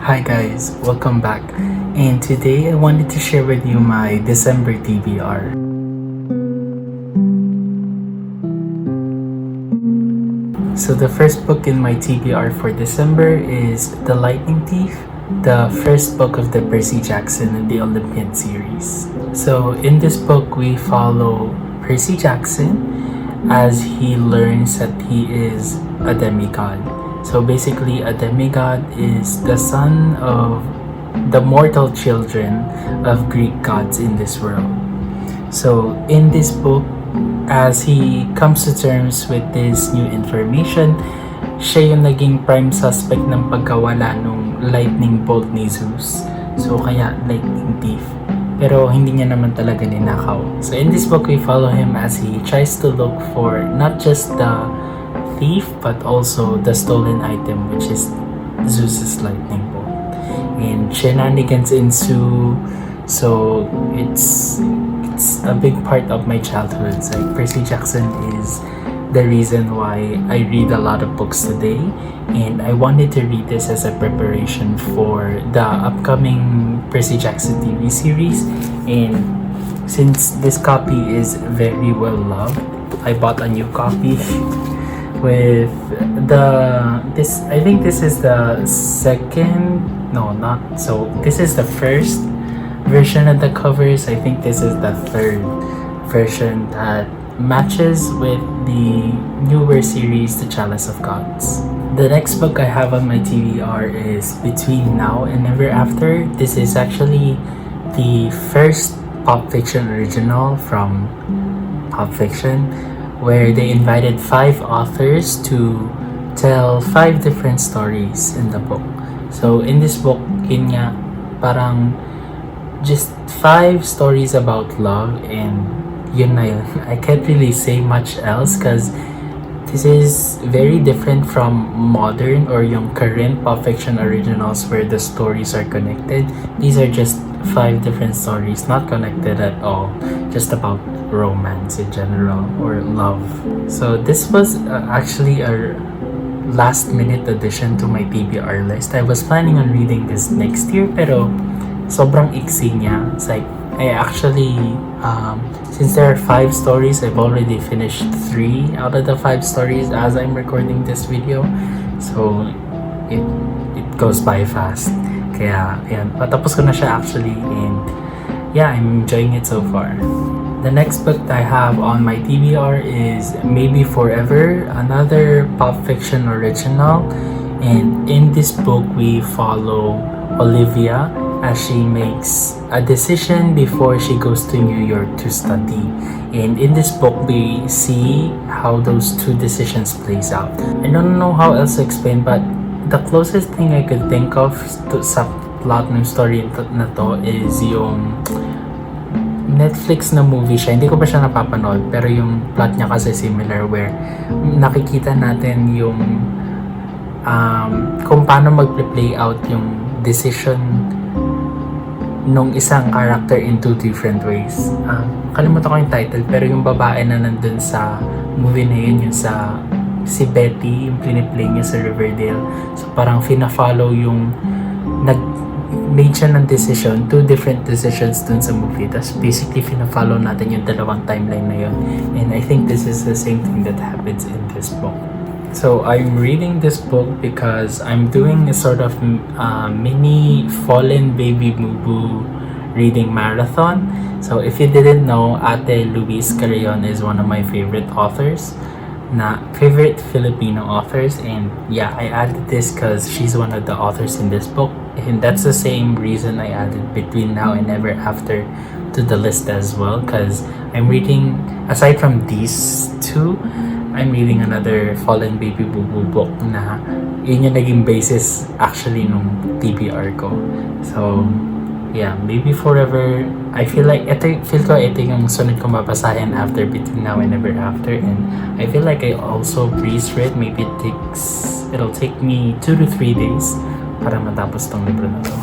Hi guys, welcome back. And today I wanted to share with you my December TBR. So the first book in my TBR for December is The Lightning Thief, the first book of the Percy Jackson and the Olympian series. So in this book we follow Percy Jackson as he learns that he is a demigod. So basically, a demigod is the son of the mortal children of Greek gods in this world. So in this book, as he comes to terms with this new information, siya yung naging prime suspect ng pagkawala nung lightning bolt ni Zeus. So kaya lightning thief. Pero hindi niya naman talaga ninakaw. So in this book, we follow him as he tries to look for not just the thief but also the stolen item, which is Zeus's lightning bolt. And shenanigans ensue. So it's a big part of my childhood. Like Percy Jackson is the reason why I read a lot of books today, and I wanted to read this as a preparation for the upcoming Percy Jackson TV series. And since this copy is very well loved, I bought a new copy with this. I think this is the this is the first version of the covers. I think this is the third version that matches with the newer series, The Chalice of Gods. The next book I have on my TBR is Between Now and Ever After. This is actually the first pop fiction original from Pop Fiction, where they invited 5 authors to tell 5 different stories in the book. So in this book, yun nga, parang just 5 stories about love, and yun na yun. I can't really say much else because this is very different from modern or yung current pop fiction originals where the stories are connected. These are just 5 different stories, not connected at all, just about romance in general or love. So this was actually a last minute addition to my TBR list. I was planning on reading this next year, pero sobrang iksi niya. It's like I actually since there are 5 stories, I've already finished 3 out of the 5 stories as I'm recording this video. So it goes by fast. Kaya yan, patapos ko na siya actually, and yeah, I'm enjoying it so far. The next book that I have on my TBR is Maybe Forever, another pop fiction original. And in this book, we follow Olivia as she makes a decision before she goes to New York to study. And in this book, we see how those 2 decisions plays out. I don't know how else to explain, but the closest thing I could think of sa plot ng story na to is yung Netflix na movie siya. Hindi ko pa siya napapanood, pero yung plot niya kasi similar, where nakikita natin yung kung paano mag-play out yung decision nung isang character in 2 different ways. Kalimutan ko yung title, pero yung babae na nandun sa movie na yun, yung sa si Betty, yung play niya sa Riverdale. So parang fina-follow yung made siya ng decision, 2 different decisions dun sa movie. Tapos basically fina-follow natin yung dalawang timeline na yun. And I think this is the same thing that happens in this book. So I'm reading this book because I'm doing a sort of mini Fallen Baby Boo Boo reading marathon. So if you didn't know, Ate Luis Carrion is one of my favorite authors. Favorite Filipino authors, and yeah, I added this because she's one of the authors in this book, and that's the same reason I added Between Now and Ever After to the list as well, because I'm reading, aside from these 2, I'm reading another Fallen Baby Boo Boo book na yun yung naging basis actually nung TBR ko. So yeah, Maybe Forever, I feel ko ito yung sunod kong babasahin after Between Now and Ever After, and I feel like I also breeze read. Maybe it'll take me 2 to 3 days para matapos tong libro na to.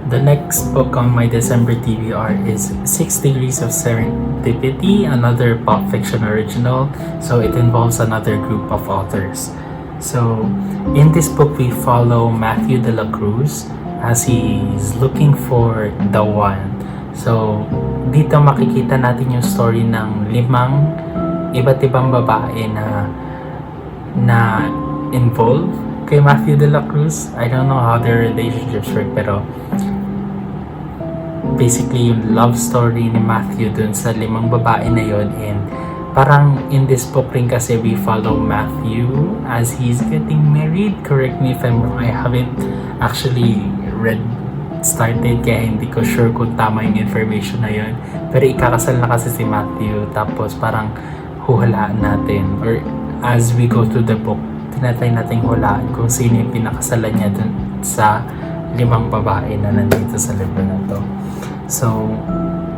The next book on my December TBR is 6 Degrees of Serendipity, another pop fiction original. So it involves another group of authors. So in this book, we follow Matthew de la Cruz as he's looking for the one. So, dito makikita natin yung story ng 5 iba't ibang babae na involved kay Matthew de la Cruz. I don't know how their relationships work, pero basically yung love story ni Matthew dun sa 5 babae na yon. And parang in this book rin kasi we follow Matthew as he's getting married. Correct me if I'm wrong, I haven't actually started kaya hindi ko sure kung tama yung information na yon. Pero ikakasal na kasi si Matthew, tapos parang huhulaan natin, or as we go through the book, tinatry natin hulaan kung sino yung pinakasalan niya dun sa 5 babae na nandito sa libro na to. So,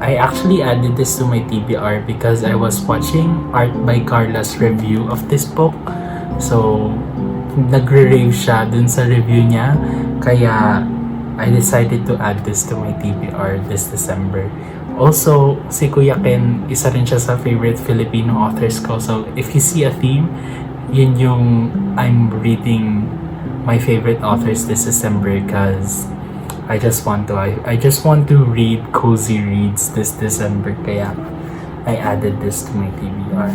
I actually added this to my TBR because I was watching Art by Carla's review of this book. So, nagre-rave siya dun sa review niya, kaya I decided to add this to my TBR this December. Also, si Kuya Ken, isa rin siya sa favorite Filipino authors ko. So, if you see a theme, yun yung I'm reading my favorite authors this December because I just want to read cozy reads this December, kaya I added this to my TBR.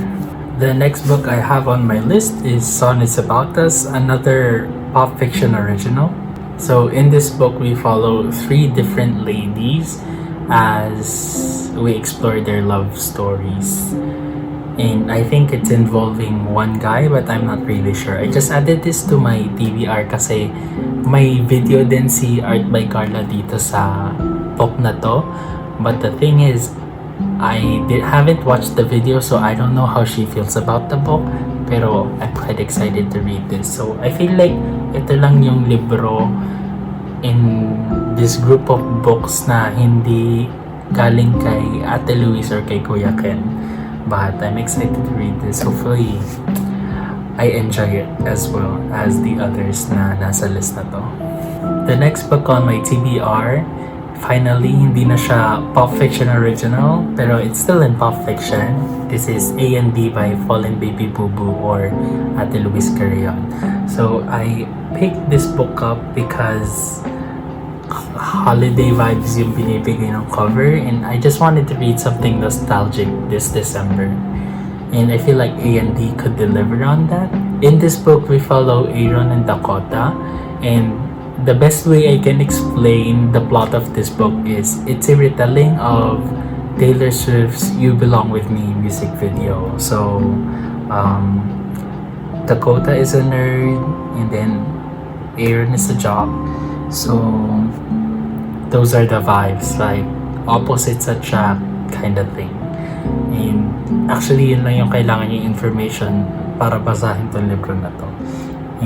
The next book I have on my list is Sonnets About Us, another pop fiction original. So in this book, we follow 3 different ladies as we explore their love stories. And I think it's involving one guy, but I'm not really sure. I just added this to my TBR kasi may video din si Art by Carla dito sa book na to. But the thing is, haven't watched the video, so I don't know how she feels about the book. Pero I'm quite excited to read this. So I feel like ito lang yung libro in this group of books na hindi galing kay Ate Luis or kay Kuya Ken. But I'm excited to read this. Hopefully, I enjoy it as well as the others na nasa list na to. The next book on my TBR, finally, hindi na siya pop fiction original, pero it's still in pop fiction. This is A and B by Fallen Baby Boo Boo or Ate Luis Carrion. So I picked this book up because holiday vibes yung binibigay ng cover, and I just wanted to read something nostalgic this December. And I feel like A and D could deliver on that. In this book, we follow Aaron and Dakota, and the best way I can explain the plot of this book is it's a retelling of Taylor Swift's You Belong With Me music video. So, Dakota is a nerd, and then Aaron is a jock. So, those are the vibes, like opposites attract kind of thing. And actually, yun lang yung kailangan yung information para basahin tong libro na to.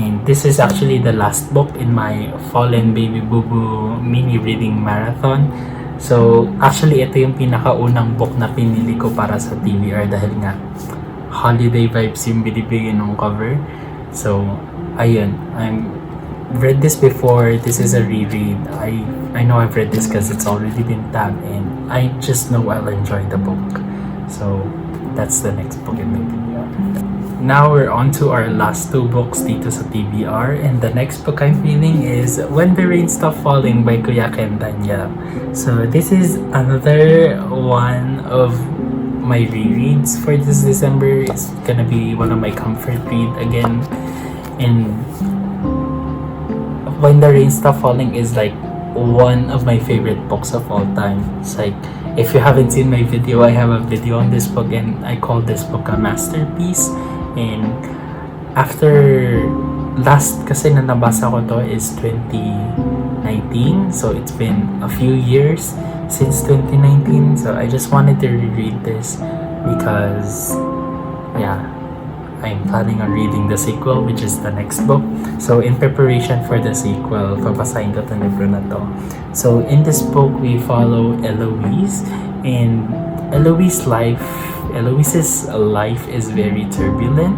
And this is actually the last book in my Fallen Baby Boo Boo mini reading marathon. So, actually, ito yung pinakaunang book na pinili ko para sa TBR dahil nga holiday vibes yung binibigay ng cover. So, ayun, read this before. This is a reread. I know I've read this because it's already been tabbed, and I just know I'll enjoy the book. So that's the next book in my TBR. Now we're on to our last 2 books dito sa TBR, and the next book I'm reading is When the Rain Stopped Falling by Kuya Ken Daniel. So this is another one of my rereads for this December. It's gonna be one of my comfort read again, and When the Rain Stopped Falling is like one of my favorite books of all time. It's like, if you haven't seen my video, I have a video on this book, and I call this book a masterpiece. And after last kasi na nabasa ko to is 2019, so it's been a few years since 2019. So I just wanted to reread this because, yeah, I'm planning on reading the sequel, which is the next book. So in preparation for the sequel, papasahin ko itong libro na to. So in this book, we follow Eloise, and Eloise's life is very turbulent.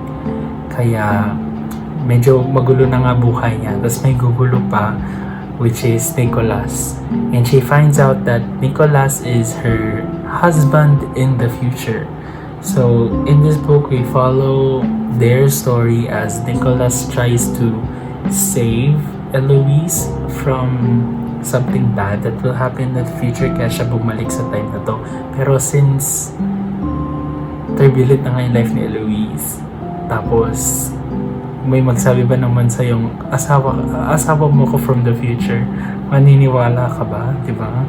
Kaya medyo magulo na nga buhay niya. Tapos may gugulo pa, which is Nicholas. And she finds out that Nicholas is her husband in the future. So in this book, we follow their story as Nicholas tries to save Eloise from something bad that will happen in the future kaya siya bumalik sa time na to. Pero since turbulent na nga yung life ni Eloise, tapos may magsabi ba naman sa yung asawa mo ko from the future, maniniwala ka ba, di ba?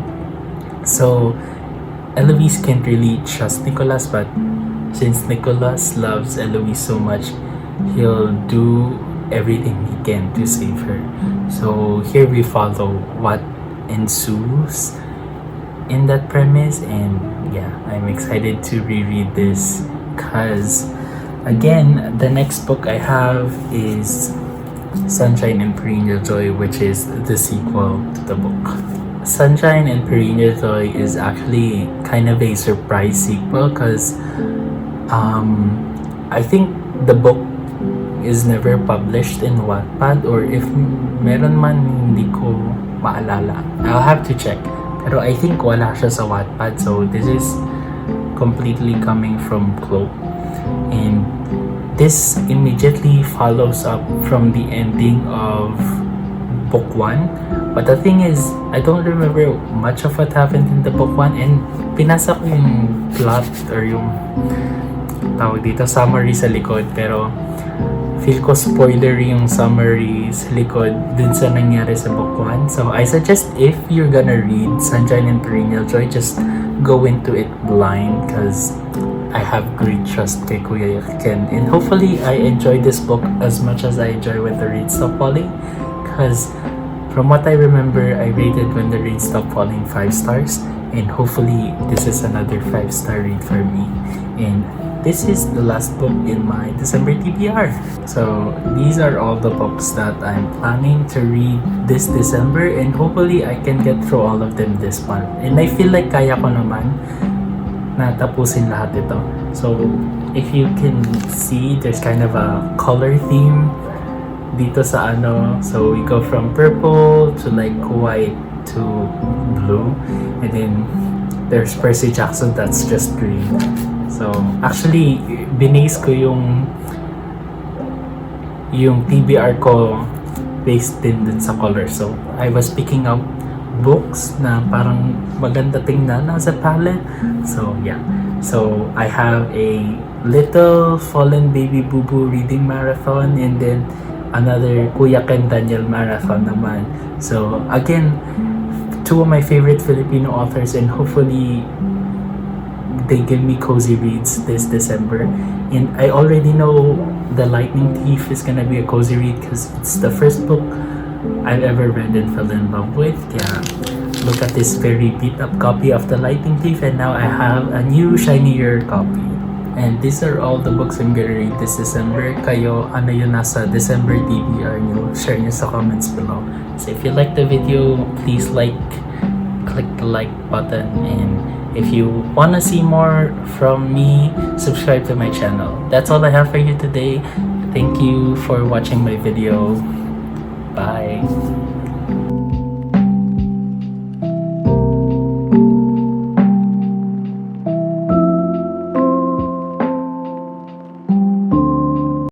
So Eloise can't really trust Nicholas, but since Nicholas loves Eloise so much, he'll do everything he can to save her. So here we follow what ensues in that premise, and yeah, I'm excited to reread this because again, the next book I have is Sunshine and Perennial Joy, which is the sequel to the book. Sunshine and Perennial Joy is actually kind of a surprise sequel because I think the book is never published in Wattpad, or if meron man, hindi ko maalala. I'll have to check. Pero I think wala siya sa Wattpad, so this is completely coming from Chloe. And this immediately follows up from the ending of book 1. But the thing is, I don't remember much of what happened in the book 1, and pinasa ko yung plot or yung tawag dito, summary sa likod, pero feel ko spoilery yung summary sa likod dun sa nangyari sa book 1. So I suggest if you're gonna read Sunshine and Perennial Joy, just go into it blind because I have great trust kay Kuya Ken. And hopefully I enjoy this book as much as I enjoy When the Rain Stopped Falling, because from what I remember, I rated When the Rain Stopped Falling 5 stars, and hopefully this is another 5-star read for me. And this is the last book in my December TBR. So these are all the books that I'm planning to read this December, and hopefully I can get through all of them this month. And I feel like kaya ko naman na tapusin lahat ito. So if you can see, there's kind of a color theme dito sa ano. So we go from purple to like white to blue, and then there's Percy Jackson that's just green. So, actually, binase ko yung TBR ko based din dun sa color. So, I was picking up books na parang maganda tingnan as a palette. So, yeah. So, I have a Little Fallen Baby Boo Boo reading marathon, and then another Kuya Ken Daniel marathon naman. So, again, two of my favorite Filipino authors, and hopefully they give me cozy reads this December. And I already know The Lightning Thief is gonna be a cozy read because it's the first book I've ever read and fell in love with. Yeah, look at this very beat up copy of The Lightning Thief, and now I have a new shinier copy. And these are all the books I'm gonna read this December. Kayo, ano yung nasa December TBR nyo? Share nyo sa comments below. So if you like the video, please click the like button, and if you want to see more from me, subscribe to my channel. That's all I have for you today. Thank you for watching my video. Bye.